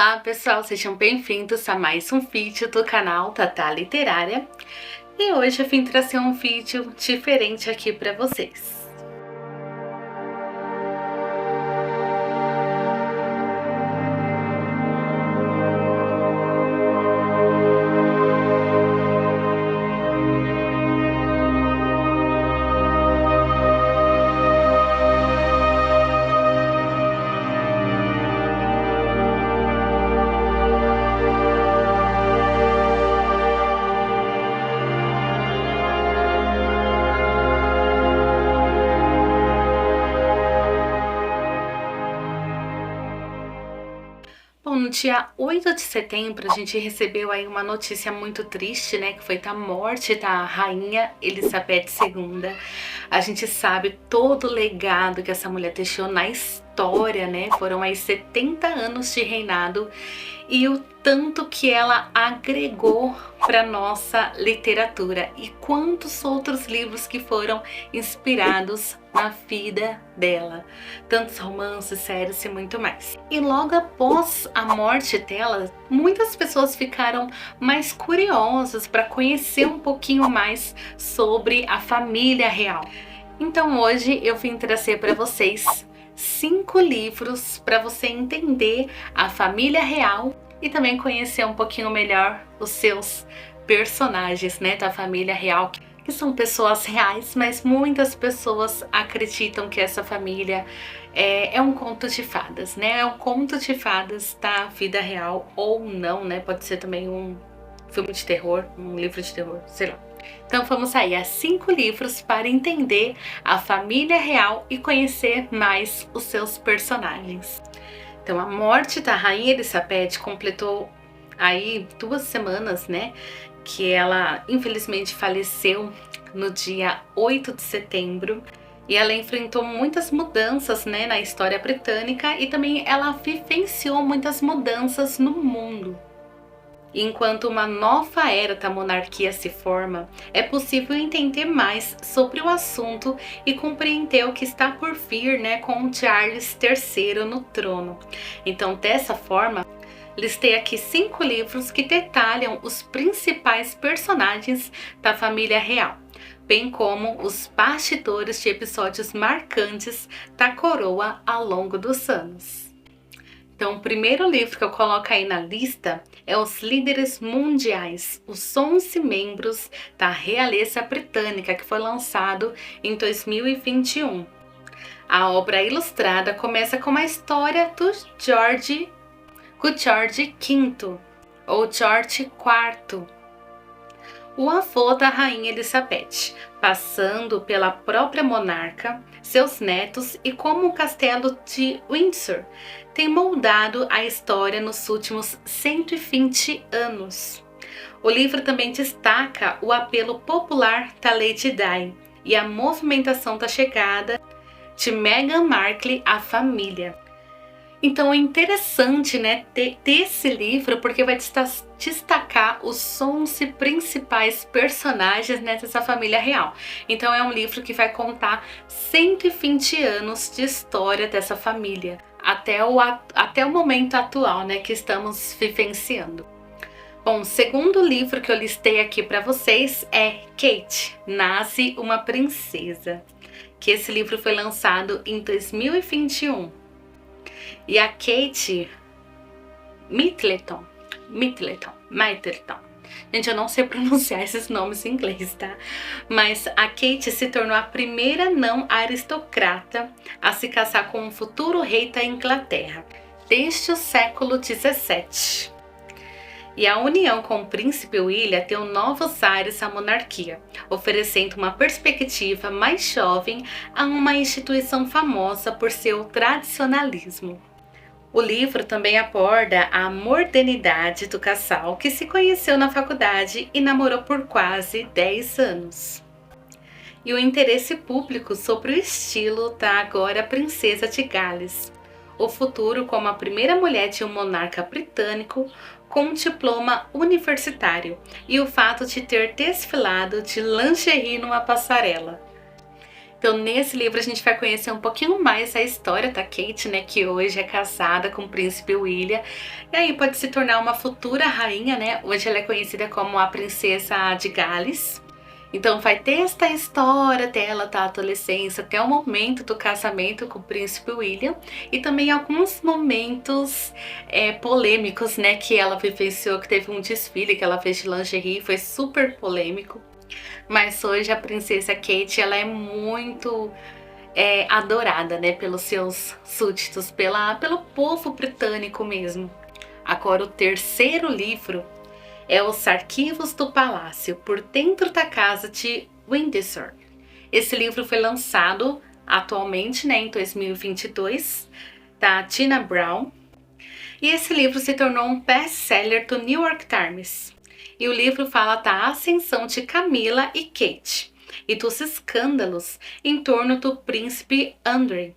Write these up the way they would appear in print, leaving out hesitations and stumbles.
Olá pessoal, sejam bem-vindos a mais um vídeo do canal Tatá Literária. E hoje eu vim trazer um vídeo diferente aqui para vocês. Bom, no dia 8 de setembro a gente recebeu aí uma notícia muito triste, né? Que foi a morte da rainha Elizabeth II. A gente sabe todo o legado que essa mulher deixou na história, né? Foram aí 70 anos de reinado e o tanto que ela agregou para nossa literatura e quantos outros livros que foram inspirados na vida dela, tantos romances, séries e muito mais. E logo após a morte dela, muitas pessoas ficaram mais curiosas para conhecer um pouquinho mais sobre a família real. Então hoje eu vim trazer para vocês 5 livros para você entender a família real e também conhecer um pouquinho melhor os seus personagens, né, da família real, que são pessoas reais, mas muitas pessoas acreditam que essa família é um conto de fadas, né? É um conto de fadas da vida real ou não, né? Pode ser também um filme de terror, um livro de terror, sei lá. Então vamos aí a 5 livros para entender a família real e conhecer mais os seus personagens. Então a morte da rainha Elizabeth completou aí 2 semanas, né? Que ela infelizmente faleceu no dia 8 de setembro. E ela enfrentou muitas mudanças, né, na história britânica e também ela vivenciou muitas mudanças no mundo. Enquanto uma nova era da monarquia se forma, é possível entender mais sobre o assunto e compreender o que está por vir, né, com Charles III no trono. Então, dessa forma, listei aqui 5 livros que detalham os principais personagens da família real, bem como os bastidores de episódios marcantes da coroa ao longo dos anos. Então, o primeiro livro que eu coloco aí na lista é Os Líderes Mundiais, os 11 membros da Realeza Britânica, que foi lançado em 2021. A obra ilustrada começa com a história do George V, ou George IV, o avô da rainha Elizabeth, passando pela própria monarca, seus netos e como o castelo de Windsor tem moldado a história nos últimos 120 anos. O livro também destaca o apelo popular da Lady Di e a movimentação da chegada de Meghan Markle à família. Então é interessante, né, ter esse livro porque vai destacar os 11 principais personagens, né, dessa família real. Então é um livro que vai contar 120 anos de história dessa família, até o momento atual, né, que estamos vivenciando. Bom, o segundo livro que eu listei aqui para vocês é Kate, Nasce uma Princesa, que esse livro foi lançado em 2021. E a Kate Middleton. Gente, eu não sei pronunciar esses nomes em inglês, tá? Mas a Kate se tornou a primeira não aristocrata a se casar com um futuro rei da Inglaterra, desde o século XVII. E a união com o príncipe William deu novos ares à monarquia, oferecendo uma perspectiva mais jovem a uma instituição famosa por seu tradicionalismo. O livro também aborda a modernidade do casal que se conheceu na faculdade e namorou por quase 10 anos. E o interesse público sobre o estilo da agora princesa de Gales, o futuro como a primeira mulher de um monarca britânico com um diploma universitário e o fato de ter desfilado de lingerie numa passarela. Então, nesse livro a gente vai conhecer um pouquinho mais a história da Kate, né, que hoje é casada com o príncipe William, e aí pode se tornar uma futura rainha, né? Hoje ela é conhecida como a princesa de Gales. Então vai ter esta história dela da adolescência até o momento do casamento com o príncipe William, e também alguns momentos polêmicos, né, que ela vivenciou, que teve um desfile que ela fez de lingerie, foi super polêmico. Mas hoje a princesa Kate, ela é muito adorada, né, pelos seus súditos, pelo povo britânico mesmo. Agora o terceiro livro é Os Arquivos do Palácio, por dentro da casa de Windsor. Esse livro foi lançado atualmente, né, em 2022, da Tina Brown. E esse livro se tornou um best-seller do New York Times. E o livro fala da ascensão de Camila e Kate e dos escândalos em torno do príncipe Andrew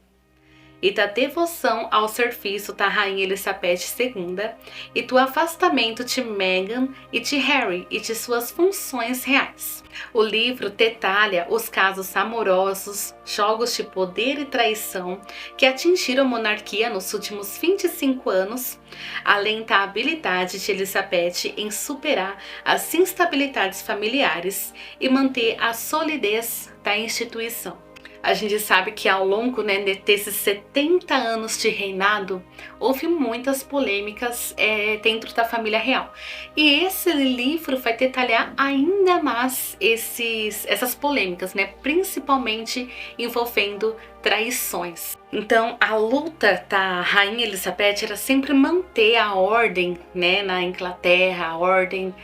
e da devoção ao serviço da Rainha Elizabeth II e do afastamento de Meghan e de Harry e de suas funções reais. O livro detalha os casos amorosos, jogos de poder e traição que atingiram a monarquia nos últimos 25 anos, além da habilidade de Elizabeth em superar as instabilidades familiares e manter a solidez da instituição. A gente sabe que ao longo, né, desses 70 anos de reinado, houve muitas polêmicas dentro da família real. E esse livro vai detalhar ainda mais essas polêmicas, né, principalmente envolvendo traições. Então, a luta da Rainha Elizabeth era sempre manter a ordem, né, na Inglaterra, a ordem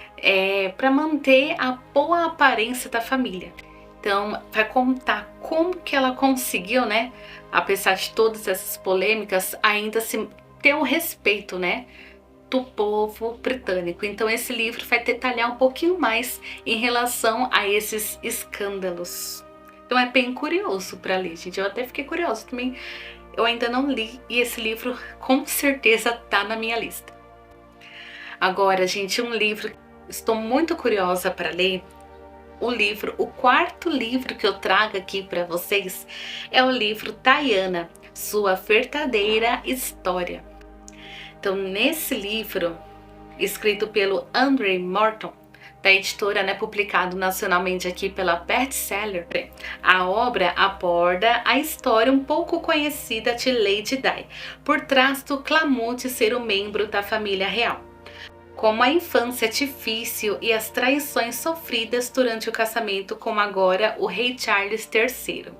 para manter a boa aparência da família. Então, vai contar como que ela conseguiu, né, apesar de todas essas polêmicas, ainda se ter o respeito, né, do povo britânico. Então, esse livro vai detalhar um pouquinho mais em relação a esses escândalos. Então, é bem curioso para ler, gente. Eu até fiquei curiosa também. Eu ainda não li e esse livro com certeza tá na minha lista. Agora, gente, um livro que estou muito curiosa para ler. O quarto livro que eu trago aqui para vocês é o livro Diana, Sua Verdadeira História. Então, nesse livro, escrito pelo Andrew Morton, da editora, né, publicado nacionalmente aqui pela Bestseller, a obra aborda a história um pouco conhecida de Lady Di, por trás do clamor de ser um membro da família real, como a infância difícil e as traições sofridas durante o casamento com agora o rei Charles III.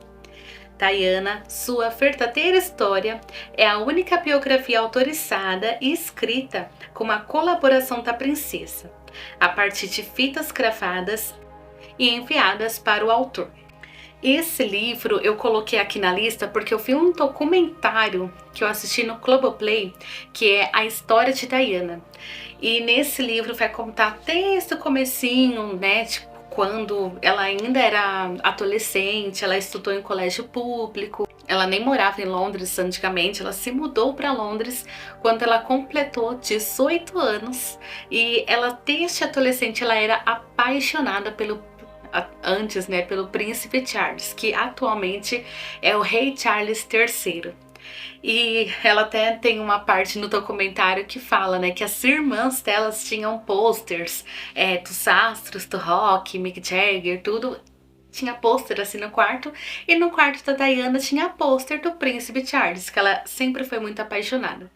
Diana, Sua Verdadeira História, é a única biografia autorizada e escrita com a colaboração da princesa, a partir de fitas gravadas e enviadas para o autor. Esse livro eu coloquei aqui na lista porque eu vi um documentário que eu assisti no Globoplay, que é A História de Diana. E nesse livro vai contar desde o comecinho, né, tipo, quando ela ainda era adolescente, ela estudou em colégio público. Ela nem morava em Londres antigamente, ela se mudou para Londres quando ela completou 18 anos. E ela, desde adolescente, ela era apaixonada pelo príncipe Charles, que atualmente é o rei Charles III. E ela até tem uma parte no documentário que fala, né, que as irmãs delas tinham posters dos astros do rock, Mick Jagger, tudo. Tinha pôster assim no quarto, e no quarto da Diana tinha pôster do príncipe Charles, que ela sempre foi muito apaixonada.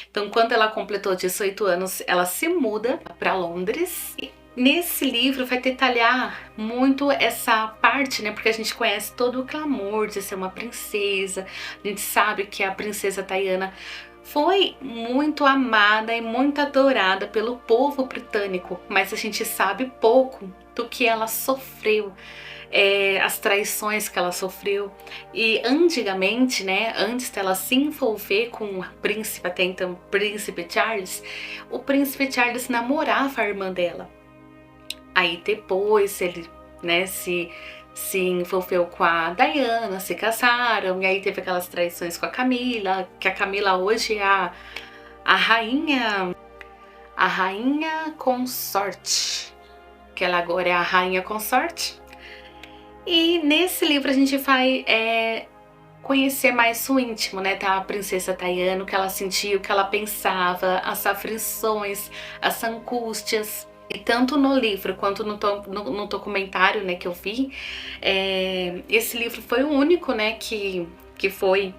Então, quando ela completou 18 anos, ela se muda para Londres. Nesse livro vai detalhar muito essa parte, né? Porque a gente conhece todo o clamor de ser uma princesa. A gente sabe que a princesa Diana foi muito amada e muito adorada pelo povo britânico, mas a gente sabe pouco do que ela sofreu, as traições que ela sofreu. E antigamente, né, antes dela se envolver com o príncipe, até então o príncipe Charles, o príncipe Charles namorava a irmã dela. Aí depois ele, né, se envolveu com a Diana, se casaram, e aí teve aquelas traições com a Camila, que a Camila hoje é a rainha consorte, que ela agora é a rainha consorte. E nesse livro a gente vai conhecer mais o íntimo, né, da princesa Diana, o que ela sentia, o que ela pensava, as aflições, as angústias. E tanto no livro quanto no documentário, né, que eu vi, esse livro foi o único, né, que foi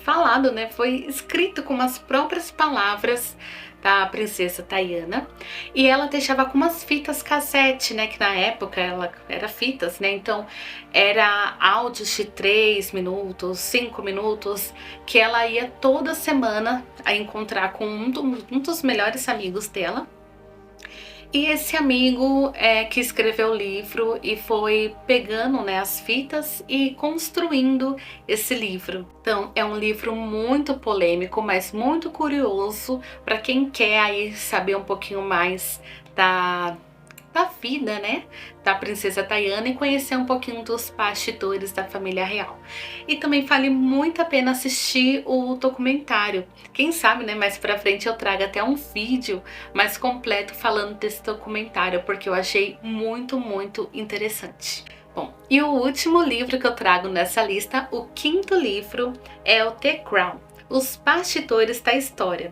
falado, né, foi escrito com as próprias palavras da princesa Diana. E ela deixava com umas fitas cassete, né, que na época ela era fitas, né, então era áudios de 3 minutos, 5 minutos, que ela ia toda semana a encontrar com um dos melhores amigos dela. E esse amigo que escreveu o livro e foi pegando, né, as fitas e construindo esse livro. Então é um livro muito polêmico, mas muito curioso para quem quer aí saber um pouquinho mais da vida, né, da princesa Diana e conhecer um pouquinho dos bastidores da família real. E também vale muito a pena assistir o documentário. Quem sabe, né, mais pra frente eu trago até um vídeo mais completo falando desse documentário, porque eu achei muito, muito interessante. Bom, e o último livro que eu trago nessa lista, o quinto livro, é o The Crown, Os Bastidores da História,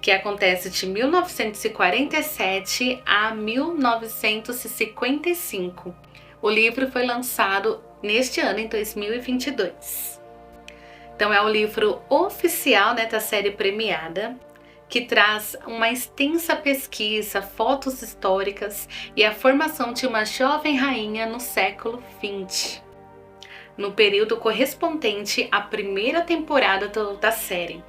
que acontece de 1947 a 1955. O livro foi lançado neste ano, em 2022. Então é o livro oficial, né, da série premiada, que traz uma extensa pesquisa, fotos históricas e a formação de uma jovem rainha no século XX, no período correspondente à primeira temporada da série.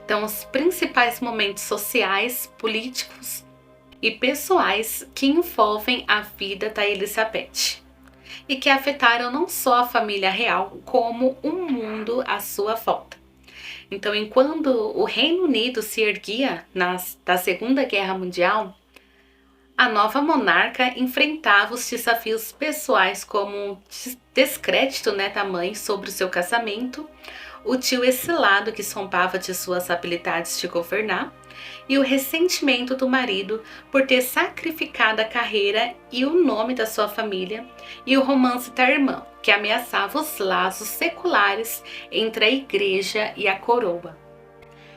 Então, os principais momentos sociais, políticos e pessoais que envolvem a vida da Elizabeth e que afetaram não só a família real, como o mundo à sua volta. Então, enquanto o Reino Unido se erguia da Segunda Guerra Mundial, a nova monarca enfrentava os desafios pessoais como o descrédito, né, da mãe sobre o seu casamento, o tio exilado que zombava de suas habilidades de governar e o ressentimento do marido por ter sacrificado a carreira e o nome da sua família, e o romance da irmã, que ameaçava os laços seculares entre a igreja e a coroa.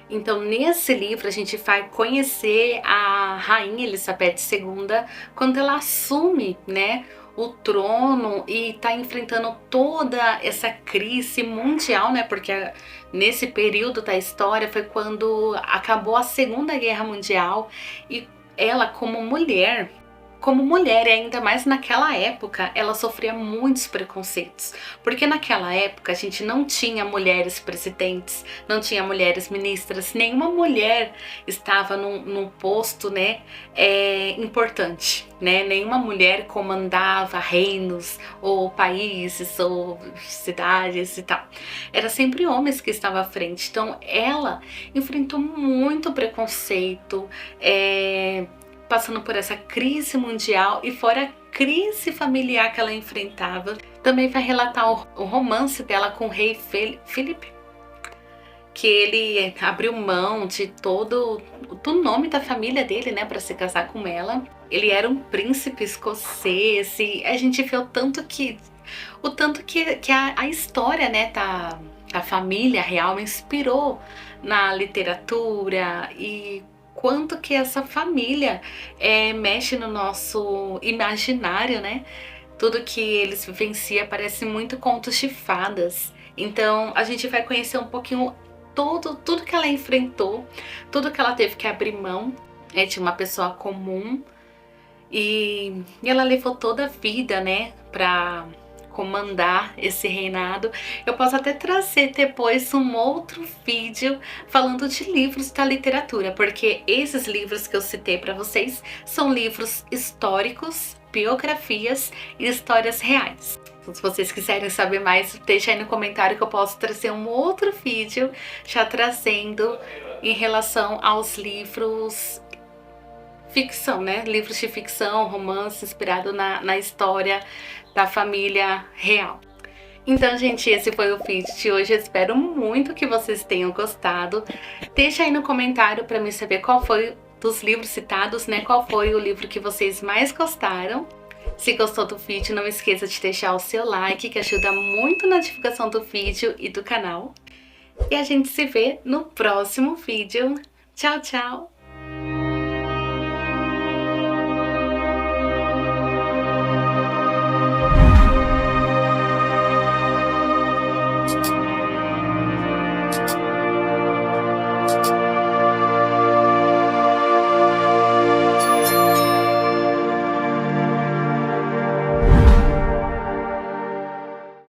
Então, nesse livro, a gente vai conhecer a rainha Elizabeth II quando ela assume, né, o trono e está enfrentando toda essa crise mundial, né, porque nesse período da história foi quando acabou a Segunda Guerra Mundial e ela, como mulher, e ainda mais naquela época, ela sofria muitos preconceitos. Porque naquela época a gente não tinha mulheres presidentes, não tinha mulheres ministras, nenhuma mulher estava num posto, né, importante, né? Nenhuma mulher comandava reinos, ou países, ou cidades e tal. Era sempre homens que estavam à frente. Então ela enfrentou muito preconceito, passando por essa crise mundial e fora a crise familiar que ela enfrentava. Também vai relatar o romance dela com o rei Philip, que ele abriu mão de do nome da família dele, né, para se casar com ela. Ele era um príncipe escocês e a gente vê o tanto que a história, né, da família real inspirou na literatura e quanto que essa família mexe no nosso imaginário, né? Tudo que eles vivenciam parece muito contos de fadas. Então a gente vai conhecer um pouquinho tudo que ela enfrentou, tudo que ela teve que abrir mão de uma pessoa comum. E ela levou toda a vida, né, para comandar esse reinado. Eu posso até trazer depois um outro vídeo falando de livros da literatura, porque esses livros que eu citei para vocês são livros históricos, biografias e histórias reais. Então, se vocês quiserem saber mais, deixa aí no comentário que eu posso trazer um outro vídeo já trazendo em relação aos livros ficção, né? Livros de ficção, romance inspirado na história da família real. Então, gente, esse foi o vídeo de hoje. Eu espero muito que vocês tenham gostado. Deixa aí no comentário para mim saber qual foi dos livros citados, né? Qual foi o livro que vocês mais gostaram. Se gostou do vídeo, não esqueça de deixar o seu like, que ajuda muito na divulgação do vídeo e do canal. E a gente se vê no próximo vídeo. Tchau, tchau!